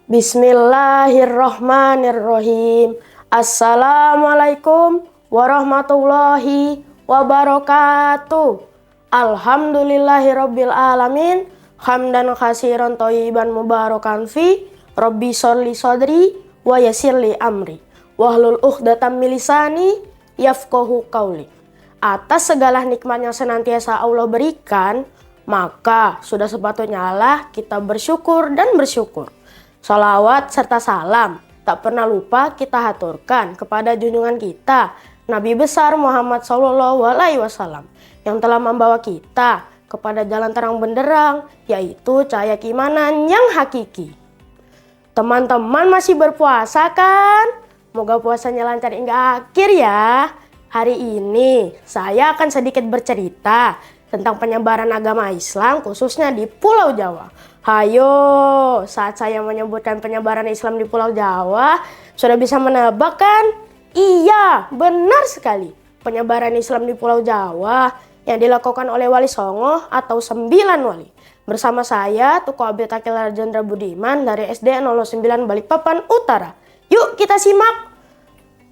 Bismillahirrohmanirrohim. Assalamualaikum warahmatullahi wabarakatuh. Alhamdulillahirabbil alamin. Hamdan katsiran thayyiban mubarakan fi. Rabbi sholli shodri wa yassirli amri. Wahlul 'uqdatam min lisani yafqahu qauli. Atas segala nikmat yang senantiasa Allah berikan, maka sudah sepatutnya lah kita bersyukur dan bersyukur. Salawat serta salam tak pernah lupa kita haturkan kepada junjungan kita Nabi besar Muhammad SAW yang telah membawa kita kepada jalan terang benderang, yaitu cahaya keimanan yang hakiki. Teman-teman masih berpuasa kan? Moga puasanya lancar hingga akhir ya. Hari ini saya akan sedikit bercerita tentang penyebaran agama Islam khususnya di Pulau Jawa. Hayo, saat saya menyebutkan penyebaran Islam di Pulau Jawa, sudah bisa menebak kan? Iya, benar sekali. Penyebaran Islam di Pulau Jawa yang dilakukan oleh Wali Songo atau 9 wali. Bersama saya, Tuko Abdi Takil Rajendra Budiman dari SD 09 Balikpapan Utara. Yuk kita simak.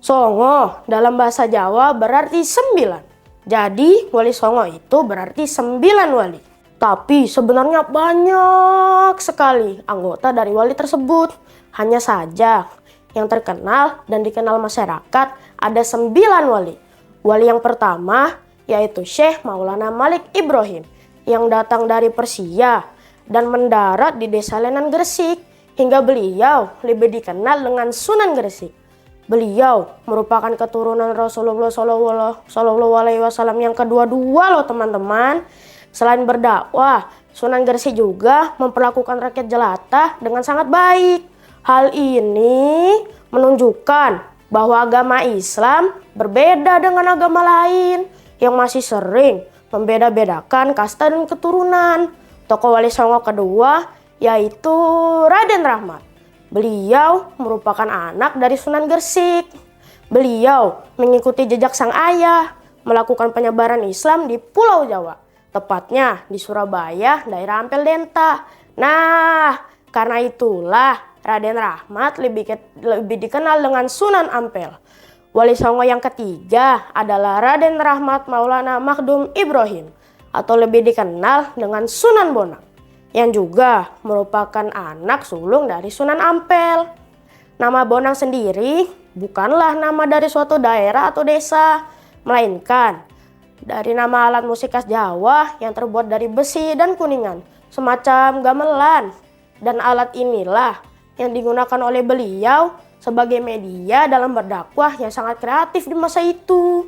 Songo dalam bahasa Jawa berarti 9. Jadi Wali Songo itu berarti 9 wali. Tapi sebenarnya banyak sekali anggota dari wali tersebut. Hanya saja yang terkenal dan dikenal masyarakat ada 9 wali. Wali yang pertama yaitu Syekh Maulana Malik Ibrahim yang datang dari Persia dan mendarat di Desa Lenan Gresik hingga beliau lebih dikenal dengan Sunan Gresik. Beliau merupakan keturunan Rasulullah SAW yang kedua-dua loh teman-teman. Selain berdakwah, Sunan Gresik juga memperlakukan rakyat jelata dengan sangat baik. Hal ini menunjukkan bahwa agama Islam berbeda dengan agama lain yang masih sering membeda-bedakan kasta dan keturunan. Tokoh Wali Songo kedua yaitu Raden Rahmat. Beliau merupakan anak dari Sunan Gresik. Beliau mengikuti jejak sang ayah, melakukan penyebaran Islam di Pulau Jawa. Tepatnya di Surabaya, daerah Ampel Denta. Nah, karena itulah Raden Rahmat lebih dikenal dengan Sunan Ampel. Wali Songo yang ketiga adalah Raden Rahmat Maulana Makhdum Ibrahim atau lebih dikenal dengan Sunan Bonang, yang juga merupakan anak sulung dari Sunan Ampel. Nama Bonang sendiri bukanlah nama dari suatu daerah atau desa, melainkan dari nama alat musik khas Jawa yang terbuat dari besi dan kuningan, semacam gamelan. Dan alat inilah yang digunakan oleh beliau sebagai media dalam berdakwah yang sangat kreatif di masa itu.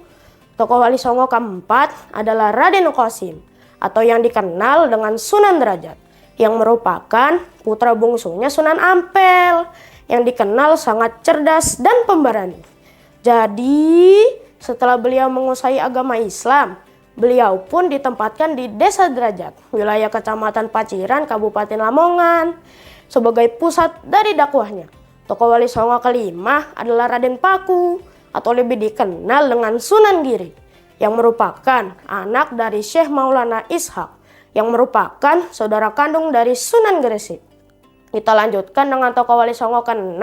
Tokoh Wali Songo keempat adalah Raden Qasim atau yang dikenal dengan Sunan Derajat, yang merupakan putra bungsunya Sunan Ampel, yang dikenal sangat cerdas dan pemberani. Jadi setelah beliau menguasai agama Islam, beliau pun ditempatkan di Desa Derajat, wilayah Kecamatan Paciran, Kabupaten Lamongan, sebagai pusat dari dakwahnya. Tokoh Wali Songo kelima adalah Raden Paku atau lebih dikenal dengan Sunan Giri, yang merupakan anak dari Syekh Maulana Ishak, yang merupakan saudara kandung dari Sunan Gresik. Kita lanjutkan dengan tokoh Wali Songo ke-6,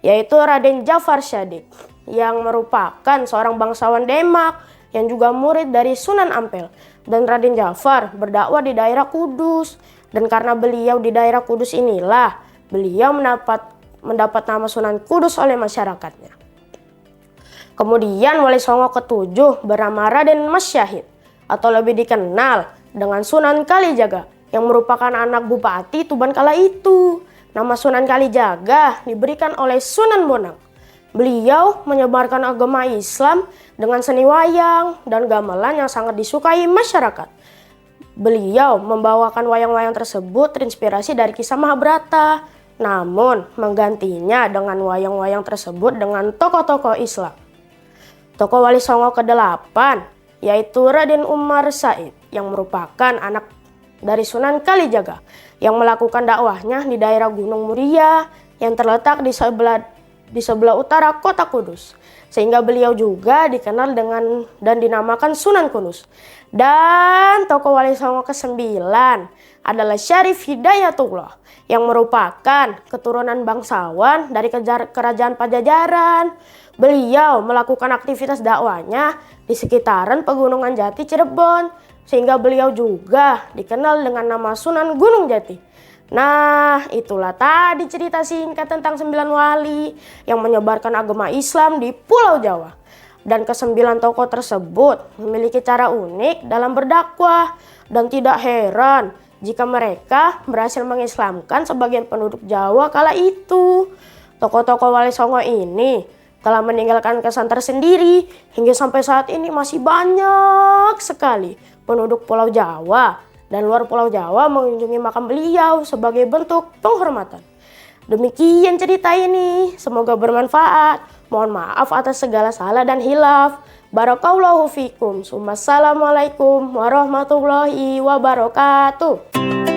yaitu Raden Djafar Sadiq, yang merupakan seorang bangsawan Demak yang juga murid dari Sunan Ampel. Dan Raden Djafar berdakwah di daerah Kudus, dan karena beliau di daerah Kudus inilah beliau mendapat nama Sunan Kudus oleh masyarakatnya. Kemudian Wali Songo ke-7 bernama Raden Mas Syahid atau lebih dikenal dengan Sunan Kalijaga, yang merupakan anak Bupati Tuban kala itu. Nama Sunan Kalijaga diberikan oleh Sunan Bonang. Beliau menyebarkan agama Islam dengan seni wayang dan gamelan yang sangat disukai masyarakat. Beliau membawakan wayang-wayang tersebut terinspirasi dari kisah Mahabharata, namun menggantinya dengan wayang-wayang tersebut dengan tokoh-tokoh Islam. Tokoh Wali Songo ke-8 yaitu Raden Umar Said, yang merupakan anak dari Sunan Kalijaga, yang melakukan dakwahnya di daerah Gunung Muria yang terletak di sebelah di sebelah utara kota Kudus. Sehingga beliau juga dikenal dengan dan dinamakan Sunan Kudus. Dan tokoh Wali Songo ke-9 adalah Syarif Hidayatullah yang merupakan keturunan bangsawan dari kerajaan Pajajaran. Beliau melakukan aktivitas dakwahnya di sekitaran Pegunungan Jati, Cirebon. Sehingga beliau juga dikenal dengan nama Sunan Gunung Jati. Nah, itulah tadi cerita singkat tentang 9 wali yang menyebarkan agama Islam di Pulau Jawa. Dan ke-9 tokoh tersebut memiliki cara unik dalam berdakwah. Dan tidak heran jika mereka berhasil mengislamkan sebagian penduduk Jawa kala itu. Tokoh-tokoh Wali Songo ini telah meninggalkan kesan tersendiri hingga sampai saat ini masih banyak sekali penduduk Pulau Jawa dan luar Pulau Jawa mengunjungi makam beliau sebagai bentuk penghormatan. Demikian cerita ini, semoga bermanfaat. Mohon maaf atas segala salah dan hilaf. Barakallahu fikum. Assalamualaikum warahmatullahi wabarakatuh.